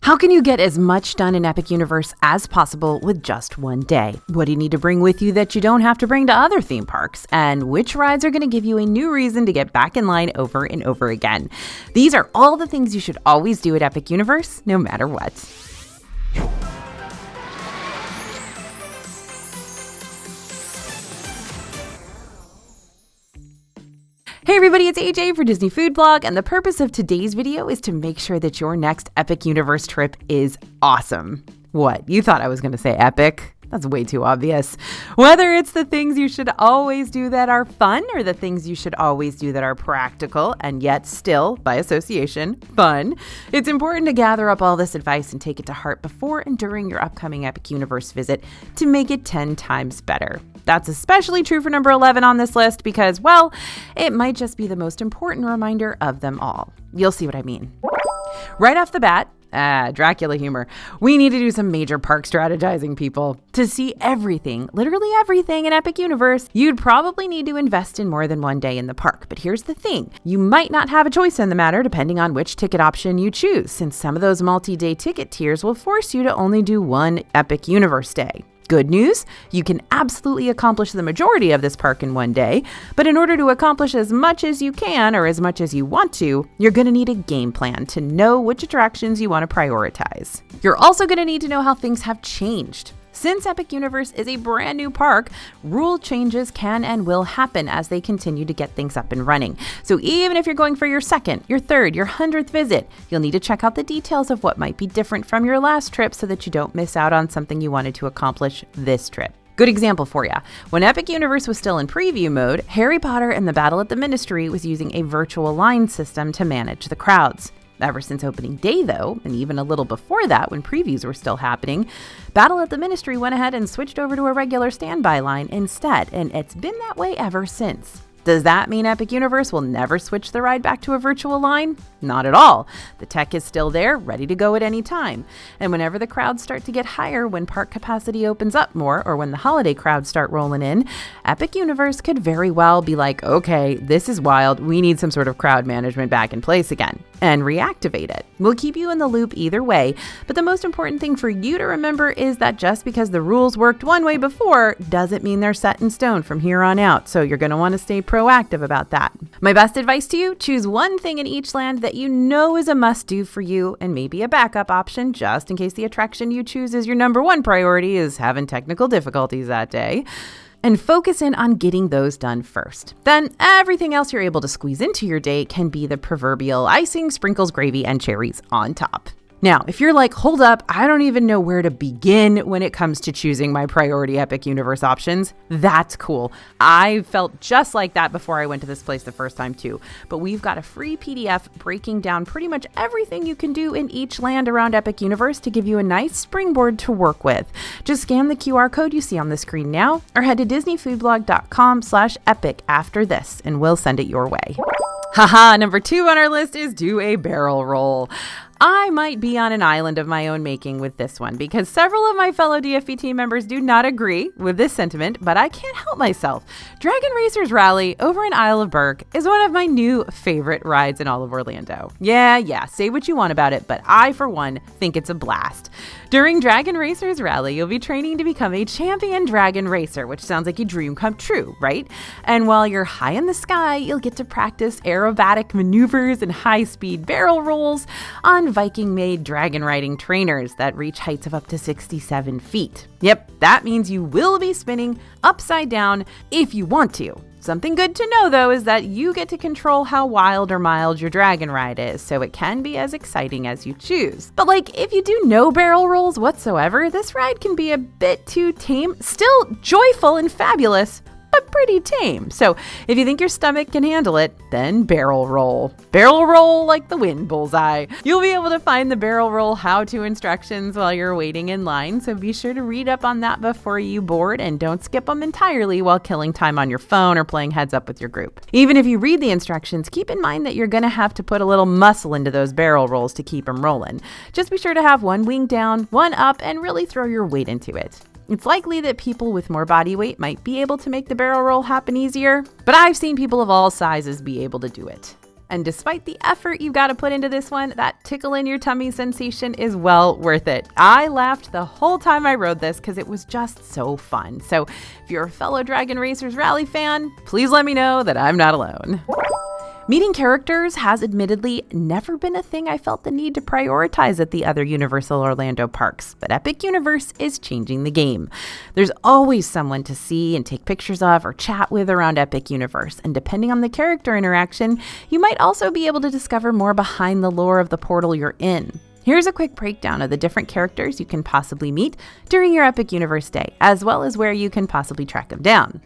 How can you get as much done in Epic Universe as possible with just one day? What do you need to bring with you that you don't have to bring to other theme parks? And which rides are going to give you a new reason to get back in line over and over again? These are all the things you should always do at Epic Universe, no matter what. Hey everybody, it's AJ for Disney Food Blog, and the purpose of today's video is to make sure that your next Epic Universe trip is awesome. What, you thought I was going to say epic? That's way too obvious. Whether it's the things you should always do that are fun or the things you should always do that are practical and yet still, by association, fun, it's important to gather up all this advice and take it to heart before and during your upcoming Epic Universe visit to make it 10 times better. That's especially true for number 11 on this list because, well, it might just be the most important reminder of them all. You'll see what I mean. Right off the bat, Dracula humor. We need to do some major park strategizing, people. To see everything, literally everything in Epic Universe, you'd probably need to invest in more than one day in the park. But here's the thing. You might not have a choice in the matter depending on which ticket option you choose, since some of those multi-day ticket tiers will force you to only do one Epic Universe day. Good news, you can absolutely accomplish the majority of this park in one day, but in order to accomplish as much as you can or as much as you want to, you're going to need a game plan to know which attractions you want to prioritize. You're also going to need to know how things have changed. Since Epic Universe is a brand new park, rule changes can and will happen as they continue to get things up and running. So even if you're going for your second, your third, your 100th visit, you'll need to check out the details of what might be different from your last trip so that you don't miss out on something you wanted to accomplish this trip. Good example for you. When Epic Universe was still in preview mode, Harry Potter and the Battle at the Ministry was using a virtual line system to manage the crowds. Ever since opening day, though, and even a little before that when previews were still happening, Battle at the Ministry went ahead and switched over to a regular standby line instead, and it's been that way ever since. Does that mean Epic Universe will never switch the ride back to a virtual line? Not at all. The tech is still there, ready to go at any time. And whenever the crowds start to get higher, when park capacity opens up more, or when the holiday crowds start rolling in, Epic Universe could very well be like, okay, this is wild, we need some sort of crowd management back in place again, and reactivate it. We'll keep you in the loop either way, but the most important thing for you to remember is that just because the rules worked one way before doesn't mean they're set in stone from here on out, so you're going to want to stay proactive about that. My best advice to you, choose one thing in each land that you know is a must-do for you and maybe a backup option just in case the attraction you choose as your number one priority is having technical difficulties that day. And focus in on getting those done first. Then everything else you're able to squeeze into your day can be the proverbial icing, sprinkles, gravy, and cherries on top. Now, if you're like, hold up, I don't even know where to begin when it comes to choosing my priority Epic Universe options, that's cool. I felt just like that before I went to this place the first time too. But we've got a free PDF breaking down pretty much everything you can do in each land around Epic Universe to give you a nice springboard to work with. Just scan the QR code you see on the screen now or head to disneyfoodblog.com/epic after this and we'll send it your way. Haha, number 2 on our list is do a barrel roll. I might be on an island of my own making with this one because several of my fellow DFB team members do not agree with this sentiment, but I can't help myself. Dragon Racers Rally over in Isle of Berk is one of my new favorite rides in all of Orlando. Yeah, say what you want about it, but I, for one, think it's a blast. During Dragon Racers Rally, you'll be training to become a champion dragon racer, which sounds like a dream come true, right? And while you're high in the sky, you'll get to practice aerobatic maneuvers and high-speed barrel rolls on Viking-made dragon riding trainers that reach heights of up to 67 feet. Yep, that means you will be spinning upside down if you want to. Something good to know, though, is that you get to control how wild or mild your dragon ride is, so it can be as exciting as you choose. But if you do no barrel rolls whatsoever, this ride can be a bit too tame, still joyful and fabulous, but pretty tame. So if you think your stomach can handle it, then barrel roll. Barrel roll like the wind, bullseye. You'll be able to find the barrel roll how-to instructions while you're waiting in line, so be sure to read up on that before you board and don't skip them entirely while killing time on your phone or playing heads up with your group. Even if you read the instructions, keep in mind that you're going to have to put a little muscle into those barrel rolls to keep them rolling. Just be sure to have one wing down, one up, and really throw your weight into it. It's likely that people with more body weight might be able to make the barrel roll happen easier, but I've seen people of all sizes be able to do it. And despite the effort you've got to put into this one, that tickle in your tummy sensation is well worth it. I laughed the whole time I rode this because it was just so fun. So if you're a fellow Dragon Racers Rally fan, please let me know that I'm not alone. Meeting characters has admittedly never been a thing I felt the need to prioritize at the other Universal Orlando parks, but Epic Universe is changing the game. There's always someone to see and take pictures of or chat with around Epic Universe, and depending on the character interaction, you might also be able to discover more behind the lore of the portal you're in. Here's a quick breakdown of the different characters you can possibly meet during your Epic Universe day, as well as where you can possibly track them down.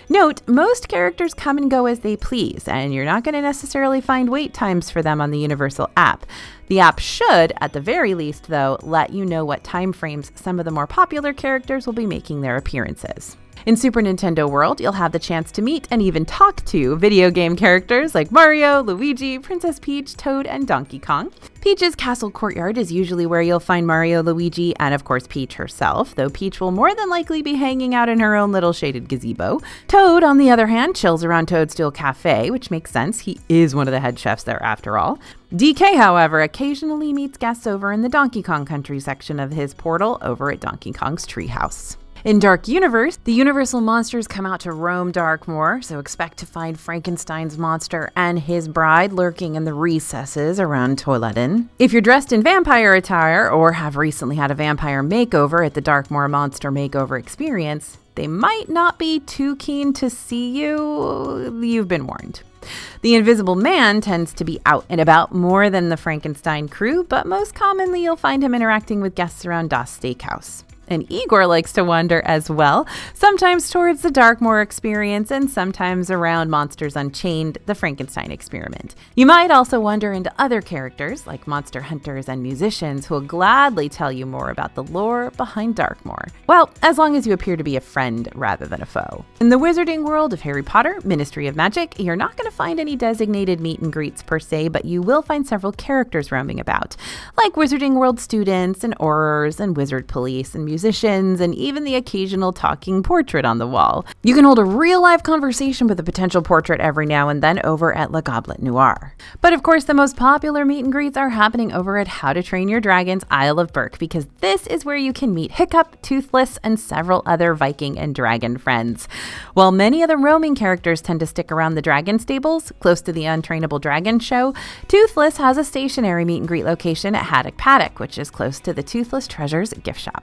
Note, most characters come and go as they please, and you're not going to necessarily find wait times for them on the Universal app. The app should, at the very least, though, let you know what time frames some of the more popular characters will be making their appearances. In Super Nintendo World, you'll have the chance to meet and even talk to video game characters like Mario, Luigi, Princess Peach, Toad, and Donkey Kong. Peach's Castle Courtyard is usually where you'll find Mario, Luigi, and of course Peach herself, though Peach will more than likely be hanging out in her own little shaded gazebo. Toad, on the other hand, chills around Toadstool Cafe, which makes sense. He is one of the head chefs there after all. DK, however, occasionally meets guests over in the Donkey Kong Country section of his portal over at Donkey Kong's Treehouse. In Dark Universe, the Universal monsters come out to roam Darkmoor, so expect to find Frankenstein's monster and his bride lurking in the recesses around Toiletten. If you're dressed in vampire attire or have recently had a vampire makeover at the Darkmoor Monster Makeover Experience, they might not be too keen to see you. You've been warned. The Invisible Man tends to be out and about more than the Frankenstein crew, but most commonly you'll find him interacting with guests around Das Steakhouse. And Igor likes to wander as well, sometimes towards the Darkmoor experience and sometimes around Monsters Unchained, the Frankenstein experiment. You might also wander into other characters like monster hunters and musicians who will gladly tell you more about the lore behind Darkmoor. Well, as long as you appear to be a friend rather than a foe. In the Wizarding World of Harry Potter, Ministry of Magic, you're not going to find any designated meet and greets per se, but you will find several characters roaming about, like Wizarding World students and Aurors and Wizard Police and musicians, and even the occasional talking portrait on the wall. You can hold a real-life conversation with a potential portrait every now and then over at Le Goblet Noir. But of course, the most popular meet and greets are happening over at How to Train Your Dragon's Isle of Berk, because this is where you can meet Hiccup, Toothless, and several other Viking and dragon friends. While many of the roaming characters tend to stick around the dragon stables, close to the Untrainable Dragon show, Toothless has a stationary meet and greet location at Haddock Paddock, which is close to the Toothless Treasures gift shop.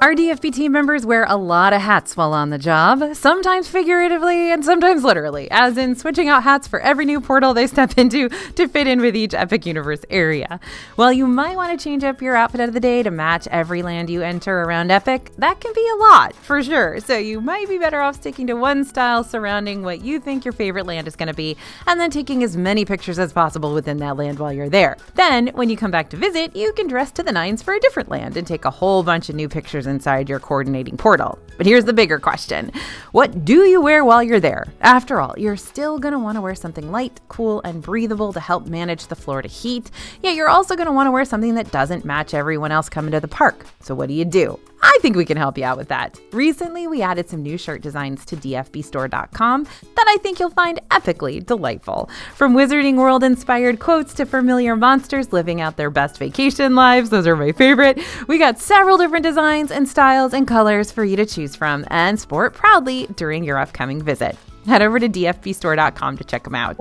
Our DFB team members wear a lot of hats while on the job, sometimes figuratively and sometimes literally, as in switching out hats for every new portal they step into to fit in with each Epic Universe area. While you might want to change up your outfit of the day to match every land you enter around Epic, that can be a lot, for sure. So you might be better off sticking to one style surrounding what you think your favorite land is going to be, and then taking as many pictures as possible within that land while you're there. Then, when you come back to visit, you can dress to the nines for a different land and take a whole bunch of new pictures inside your coordinating portal. But here's the bigger question. What do you wear while you're there? After all, you're still going to want to wear something light, cool, and breathable to help manage the Florida heat. Yet you're also going to want to wear something that doesn't match everyone else coming to the park. So what do? I think we can help you out with that. Recently, we added some new shirt designs to dfbstore.com that I think you'll find epically delightful. From Wizarding World inspired quotes to familiar monsters living out their best vacation lives, those are my favorite. We got several different designs and styles and colors for you to choose from and sport proudly during your upcoming visit. Head over to dfbstore.com to check them out.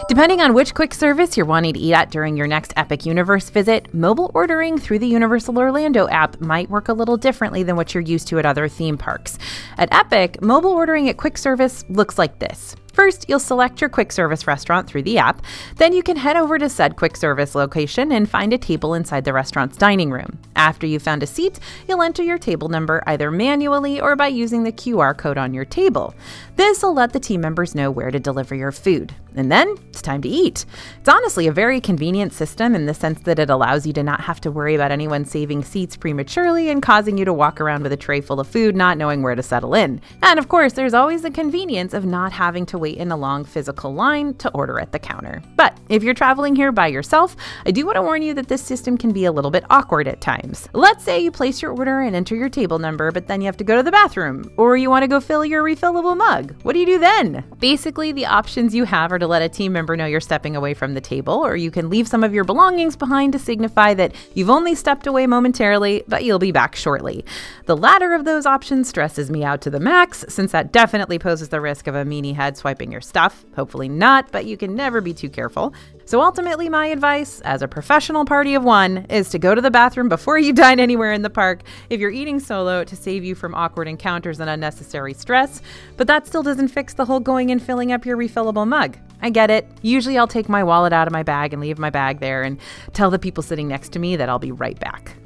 Depending on which quick service you're wanting to eat at during your next Epic Universe visit, mobile ordering through the Universal Orlando app might work a little differently than what you're used to at other theme parks. At Epic, mobile ordering at quick service looks like this. First, you'll select your quick service restaurant through the app. Then you can head over to said quick service location and find a table inside the restaurant's dining room. After you've found a seat, you'll enter your table number either manually or by using the QR code on your table. This will let the team members know where to deliver your food. And then it's time to eat. It's honestly a very convenient system in the sense that it allows you to not have to worry about anyone saving seats prematurely and causing you to walk around with a tray full of food not knowing where to settle in. And of course, there's always the convenience of not having to wait in a long physical line to order at the counter. But if you're traveling here by yourself, I do want to warn you that this system can be a little bit awkward at times. Let's say you place your order and enter your table number, but then you have to go to the bathroom, or you want to go fill your refillable mug. What do you do then? Basically, the options you have are to to let a team member know you're stepping away from the table, or you can leave some of your belongings behind to signify that you've only stepped away momentarily, but you'll be back shortly. The latter of those options stresses me out to the max, since that definitely poses the risk of a meanie head swiping your stuff. Hopefully not, but you can never be too careful. So ultimately, my advice, as a professional party of one, is to go to the bathroom before you dine anywhere in the park if you're eating solo, to save you from awkward encounters and unnecessary stress. But that still doesn't fix the whole going and filling up your refillable mug. I get it. Usually I'll take my wallet out of my bag and leave my bag there and tell the people sitting next to me that I'll be right back.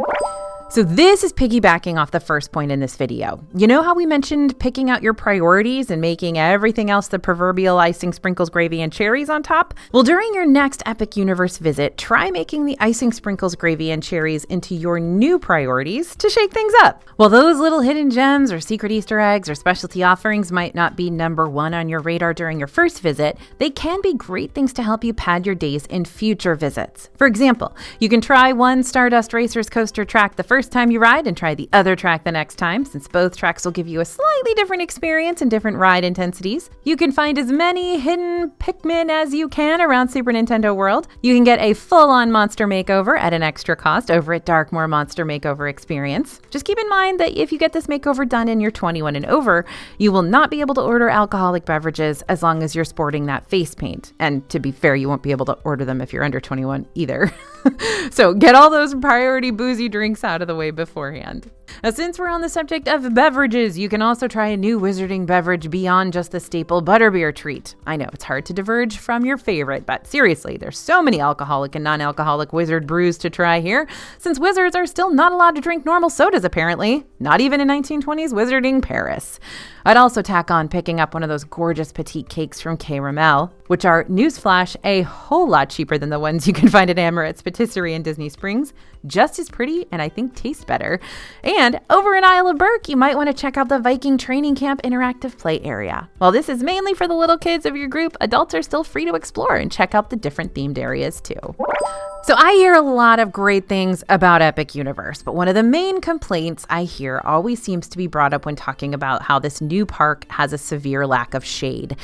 So this is piggybacking off the first point in this video. You know how we mentioned picking out your priorities and making everything else the proverbial icing, sprinkles, gravy, and cherries on top? Well, during your next Epic Universe visit, try making the icing, sprinkles, gravy, and cherries into your new priorities to shake things up. While those little hidden gems or secret Easter eggs or specialty offerings might not be number one on your radar during your first visit, they can be great things to help you pad your days in future visits. For example, you can try one Stardust Racers coaster track the first time you ride and try the other track the next time, since both tracks will give you a slightly different experience and different ride intensities. You can find as many hidden Pikmin as you can around Super Nintendo World. You can get a full-on monster makeover at an extra cost over at Darkmoor Monster Makeover Experience. Just keep in mind that if you get this makeover done and you're 21 and over, you will not be able to order alcoholic beverages as long as you're sporting that face paint. And to be fair, you won't be able to order them if you're under 21 either. So get all those priority boozy drinks out of the way beforehand. Now, since we're on the subject of beverages, you can also try a new wizarding beverage beyond just the staple butterbeer treat. I know it's hard to diverge from your favorite, but seriously, there's so many alcoholic and non-alcoholic wizard brews to try here, since wizards are still not allowed to drink normal sodas apparently, not even in 1920s wizarding Paris. I'd also tack on picking up one of those gorgeous petite cakes from K. Ramel, which are, newsflash, a whole lot cheaper than the ones you can find at Amorette's Patisserie in Disney Springs, just as pretty and I think taste better. And over in Isle of Berk, you might want to check out the Viking Training Camp interactive play area. While this is mainly for the little kids of your group, adults are still free to explore and check out the different themed areas too. So I hear a lot of great things about Epic Universe, but one of the main complaints I hear always seems to be brought up when talking about how this new park has a severe lack of shade.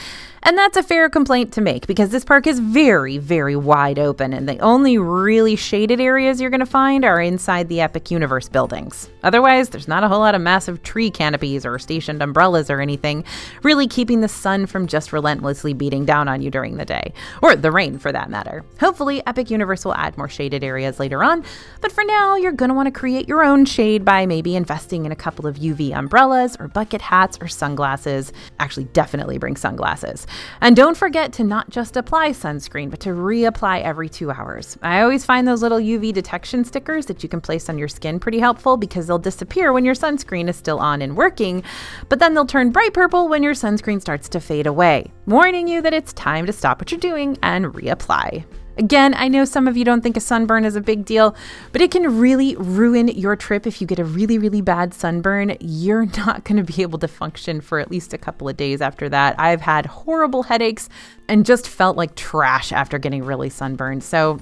And that's a fair complaint to make, because this park is very, very wide open, and the only really shaded areas you're going to find are inside the Epic Universe buildings. Otherwise, there's not a whole lot of massive tree canopies or stationed umbrellas or anything, really keeping the sun from just relentlessly beating down on you during the day, or the rain for that matter. Hopefully, Epic Universe will add more shaded areas later on, but for now, you're going to want to create your own shade by maybe investing in a couple of UV umbrellas or bucket hats or sunglasses. Actually, definitely bring sunglasses. And don't forget to not just apply sunscreen, but to reapply every 2 hours. I always find those little UV detection stickers that you can place on your skin pretty helpful, because they'll disappear when your sunscreen is still on and working, but then they'll turn bright purple when your sunscreen starts to fade away, warning you that it's time to stop what you're doing and reapply. Again, I know some of you don't think a sunburn is a big deal, but it can really ruin your trip. If you get a really, really bad sunburn, you're not going to be able to function for at least a couple of days after that. I've had horrible headaches and just felt like trash after getting really sunburned. So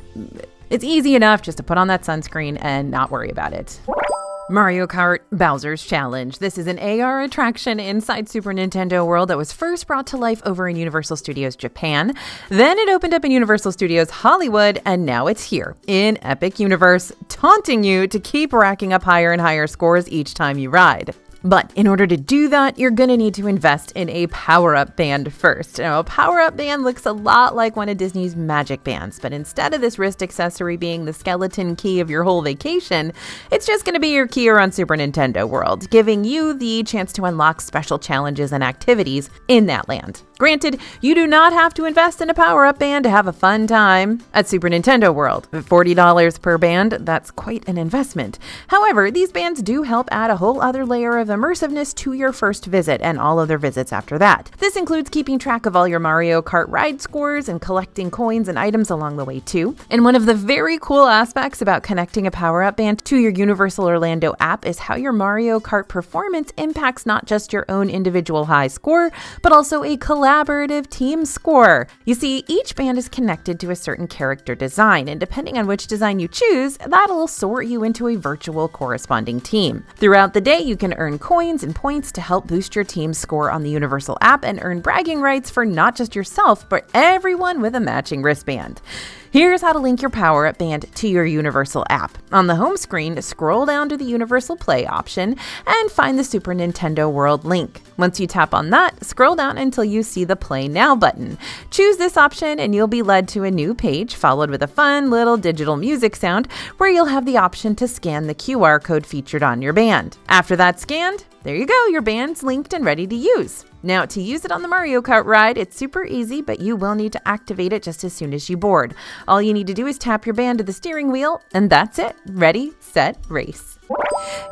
it's easy enough just to put on that sunscreen and not worry about it. Mario Kart Bowser's Challenge. This is an AR attraction inside Super Nintendo World that was first brought to life over in Universal Studios Japan. Then it opened up in Universal Studios Hollywood, and now it's here in Epic Universe, taunting you to keep racking up higher and higher scores each time you ride. But in order to do that, you're going to need to invest in a power-up band first. Now, a power-up band looks a lot like one of Disney's magic bands, but instead of this wrist accessory being the skeleton key of your whole vacation, it's just going to be your key around Super Nintendo World, giving you the chance to unlock special challenges and activities in that land. Granted, you do not have to invest in a power-up band to have a fun time at Super Nintendo World. At $40 per band, that's quite an investment. However, these bands do help add a whole other layer of immersiveness to your first visit and all other visits after that. This includes keeping track of all your Mario Kart ride scores and collecting coins and items along the way too. And one of the very cool aspects about connecting a power-up band to your Universal Orlando app is how your Mario Kart performance impacts not just your own individual high score, but also a collaborative team score. You see, each band is connected to a certain character design, and depending on which design you choose, that'll sort you into a virtual corresponding team. Throughout the day, you can earn coins and points to help boost your team's score on the Universal app and earn bragging rights for not just yourself, but everyone with a matching wristband. Here's how to link your Power-Up Band to your Universal app. On the home screen, scroll down to the Universal Play option and find the Super Nintendo World link. Once you tap on that, scroll down until you see the Play Now button. Choose this option and you'll be led to a new page followed with a fun little digital music sound where you'll have the option to scan the QR code featured on your band. After that's scanned, there you go, your band's linked and ready to use. Now, to use it on the Mario Kart ride, it's super easy, but you will need to activate it just as soon as you board. All you need to do is tap your band to the steering wheel, and that's it. Ready, set, race.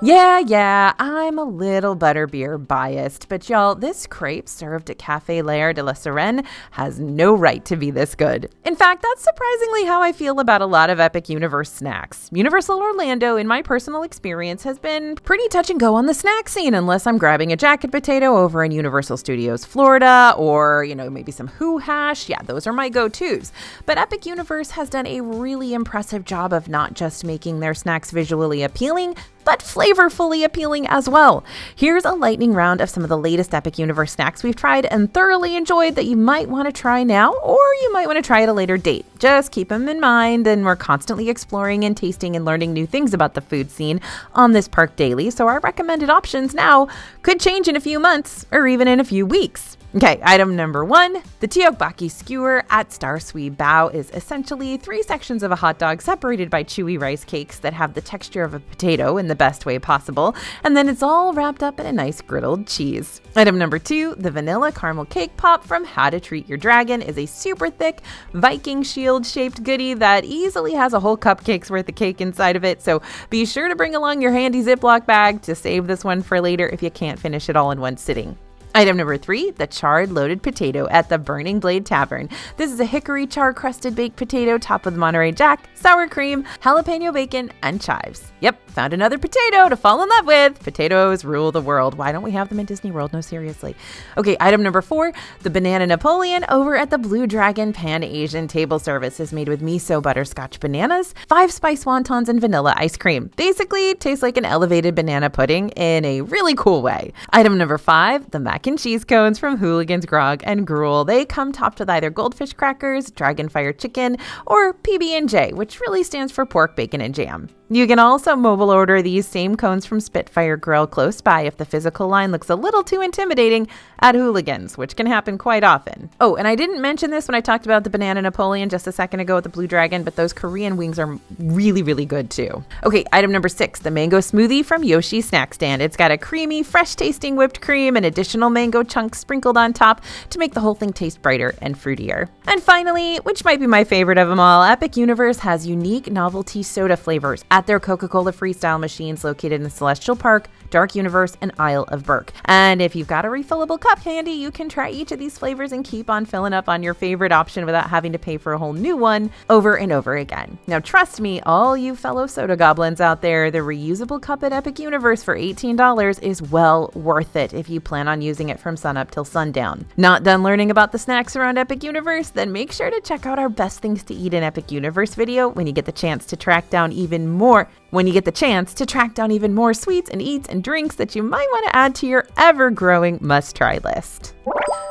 Yeah, I'm a little butterbeer biased, but y'all, this crepe served at Café Lair de la Sirène has no right to be this good. In fact, that's surprisingly how I feel about a lot of Epic Universe snacks. Universal Orlando, in my personal experience, has been pretty touch and go on the snack scene, unless I'm grabbing a jacket potato over in Universal Studios Florida, or, maybe some Who Hash. Yeah, those are my go-tos. But Epic Universe has done a really impressive job of not just making their snacks visually appealing, but flavorfully appealing as well. Here's a lightning round of some of the latest Epic Universe snacks we've tried and thoroughly enjoyed that you might want to try now, or you might want to try at a later date. Just keep them in mind, and we're constantly exploring and tasting and learning new things about the food scene on this park daily, so our recommended options now could change in a few months or even in a few weeks. Okay, item number 1, the Tteokbokki skewer at Star Sui Bao is essentially 3 sections of a hot dog separated by chewy rice cakes that have the texture of a potato in the best way possible, and then it's all wrapped up in a nice griddled cheese. Item number 2, the vanilla caramel cake pop from How to Treat Your Dragon is a super thick Viking shield shaped goodie that easily has a whole cupcake's worth of cake inside of it, so be sure to bring along your handy Ziploc bag to save this one for later if you can't finish it all in one sitting. Item number 3, the charred loaded potato at the Burning Blade Tavern. This is a hickory char-crusted baked potato topped with Monterey Jack, sour cream, jalapeno bacon, and chives. Yep, found another potato to fall in love with. Potatoes rule the world. Why don't we have them in Disney World? No, seriously. Okay, item number 4, the Banana Napoleon over at the Blue Dragon Pan Asian table service is made with miso butterscotch bananas, 5-spice wontons, and vanilla ice cream. Basically, it tastes like an elevated banana pudding in a really cool way. Item number 5, the mac and cheese cones from Hooligans Grog and Gruel. They come topped with either goldfish crackers, dragonfire chicken, or PB&J, which really stands for pork, bacon, and jam. You can also mobile order these same cones from Spitfire Grill close by if the physical line looks a little too intimidating at Hooligans, which can happen quite often. Oh, and I didn't mention this when I talked about the Banana Napoleon just a second ago at the Blue Dragon, but those Korean wings are really, really good too. Okay, item number 6, the mango smoothie from Yoshi's Snack Stand. It's got a creamy, fresh-tasting whipped cream and additional mango chunks sprinkled on top to make the whole thing taste brighter and fruitier. And finally, which might be my favorite of them all, Epic Universe has unique novelty soda flavors at their Coca-Cola Freestyle machines located in Celestial Park, Dark Universe, and Isle of Berk. And if you've got a refillable cup handy, you can try each of these flavors and keep on filling up on your favorite option without having to pay for a whole new one over and over again. Now, trust me, all you fellow soda goblins out there, the reusable cup at Epic Universe for $18 is well worth it if you plan on using it from sunup till sundown. Not done learning about the snacks around Epic Universe? Then make sure to check out our best things to eat in Epic Universe video when you get the chance to track down even more sweets and eats and drinks that you might want to add to your ever-growing must-try list.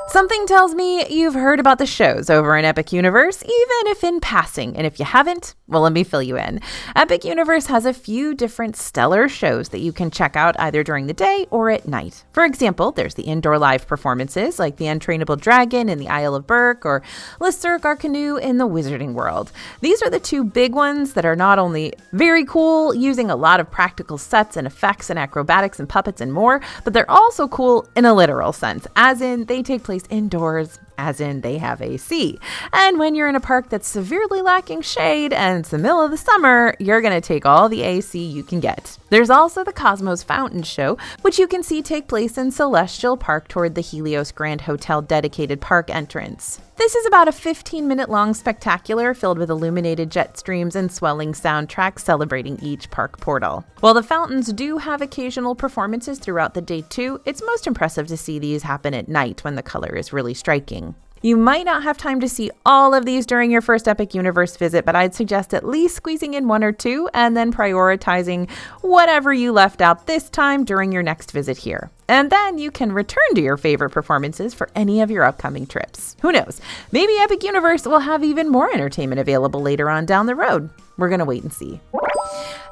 Something tells me you've heard about the shows over in Epic Universe, even if in passing. And if you haven't, well, let me fill you in. Epic Universe has a few different stellar shows that you can check out either during the day or at night. For example, there's the indoor live performances like the Untrainable Dragon in the Isle of Berk or Le Cirque Our Canoe in the Wizarding World. These are the two big ones that are not only very cool, using a lot of practical sets and effects and acrobatics and puppets and more, but they're also cool in a literal sense, as in they take place indoors, as in they have AC. And when you're in a park that's severely lacking shade and it's the middle of the summer, you're going to take all the AC you can get. There's also the Cosmos Fountain Show, which you can see take place in Celestial Park toward the Helios Grand Hotel dedicated park entrance. This is about a 15-minute long spectacular filled with illuminated jet streams and swelling soundtracks celebrating each park portal. While the fountains do have occasional performances throughout the day too, it's most impressive to see these happen at night when the color is really striking. You might not have time to see all of these during your first Epic Universe visit, but I'd suggest at least squeezing in 1 or 2 and then prioritizing whatever you left out this time during your next visit here. And then you can return to your favorite performances for any of your upcoming trips. Who knows? Maybe Epic Universe will have even more entertainment available later on down the road. We're going to wait and see.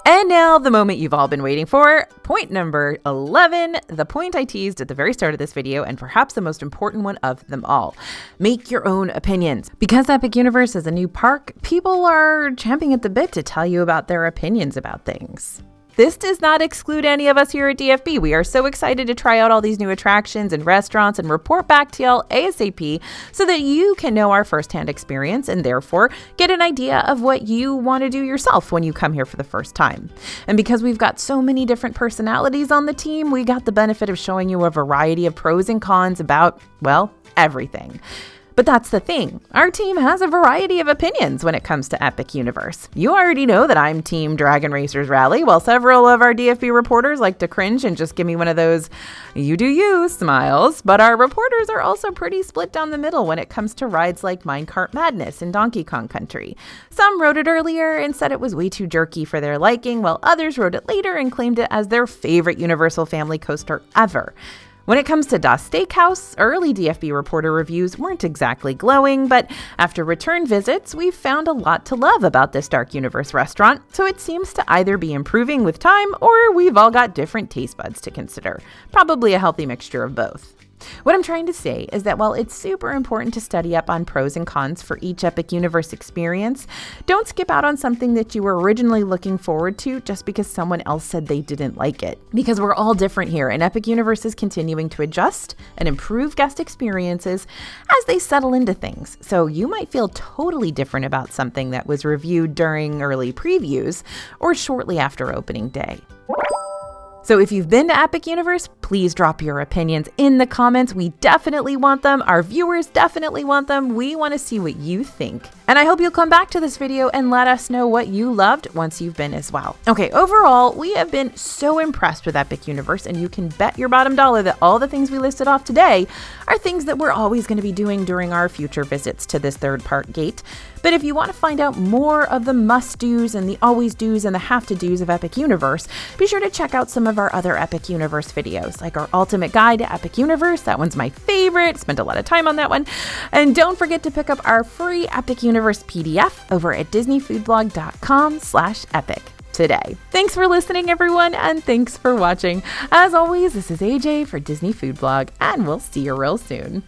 And now the moment you've all been waiting for, point number 11, the point I teased at the very start of this video, and perhaps the most important one of them all. Make your own opinions. Because Epic Universe is a new park, people are champing at the bit to tell you about their opinions about things. This does not exclude any of us here at DFB. We are so excited to try out all these new attractions and restaurants and report back to y'all ASAP so that you can know our firsthand experience and therefore get an idea of what you want to do yourself when you come here for the first time. And because we've got so many different personalities on the team, we got the benefit of showing you a variety of pros and cons about, well, everything. But that's the thing. Our team has a variety of opinions when it comes to Epic Universe. You already know that I'm Team Dragon Racers Rally, while several of our DFB reporters like to cringe and just give me one of those "you do you" smiles. But our reporters are also pretty split down the middle when it comes to rides like Kart Madness in Donkey Kong Country. Some wrote it earlier and said it was way too jerky for their liking, while others wrote it later and claimed it as their favorite Universal family coaster ever. When it comes to Das Steakhouse, early DFB reporter reviews weren't exactly glowing, but after return visits, we've found a lot to love about this Dark Universe restaurant, so it seems to either be improving with time or we've all got different taste buds to consider. Probably a healthy mixture of both. What I'm trying to say is that while it's super important to study up on pros and cons for each Epic Universe experience, don't skip out on something that you were originally looking forward to just because someone else said they didn't like it. Because we're all different here, and Epic Universe is continuing to adjust and improve guest experiences as they settle into things. So you might feel totally different about something that was reviewed during early previews or shortly after opening day. So if you've been to Epic Universe, please drop your opinions in the comments. We definitely want them. Our viewers definitely want them. We want to see what you think. And I hope you'll come back to this video and let us know what you loved once you've been as well. Okay, overall, we have been so impressed with Epic Universe, and you can bet your bottom dollar that all the things we listed off today are things that we're always going to be doing during our future visits to this third park gate. But if you want to find out more of the must-dos and the always-dos and the have-to-dos of Epic Universe, be sure to check out some of our other Epic Universe videos, like our Ultimate Guide to Epic Universe. That one's my favorite. Spent a lot of time on that one. And don't forget to pick up our free Epic Universe PDF over at disneyfoodblog.com/epic today. Thanks for listening, everyone, and thanks for watching. As always, this is AJ for Disney Food Blog, and we'll see you real soon.